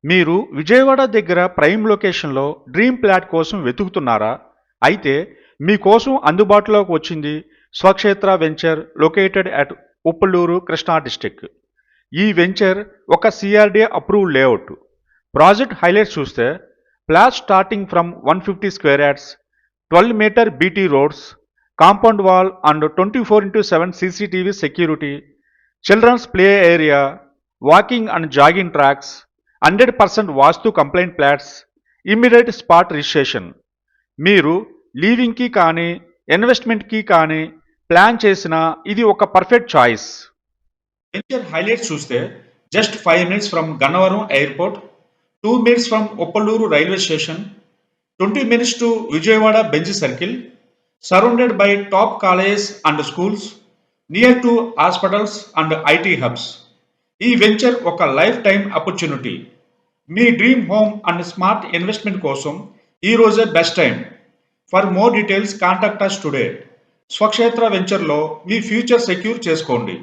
మీరు విజయవాడ దగ్గర ప్రైమ్ లొకేషన్లో డ్రీమ్ ప్లాట్ కోసం వెతుకుతున్నారా? అయితే మీకోసం అందుబాటులోకి వచ్చింది Swakshetra venture located at Uppaluru Krishna district. ఈ వెంచర్ ఒక CRDA approved layout. Project highlights చూస్తే plot starting from 150 square yards, 12 meter BT roads, compound wall and 24/7 CCTV security, children's play area, walking and jogging tracks, 100% vastu compliant plots, immediate spot registration. మీరు లీవింగ్కి కానీ ఇన్వెస్ట్మెంట్కి కానీ plan చేసిన ఇది ఒక perfect choice. Venture highlights చూస్తే just 5 minutes from Gannavaram airport, 2 minutes from Uppaluru railway station, 20 minutes to Vijayawada Benz circle, surrounded by top colleges and schools, near to hospitals and IT hubs. ఈ వెంచర్ ఒక లైఫ్ టైం ఆపర్చునిటీ. మీ dream home and smart investment కోసం ఈ రోజే best time. For more details contact us today. Swakshetra వెంచర్లో మీ future secure చేసుకోండి.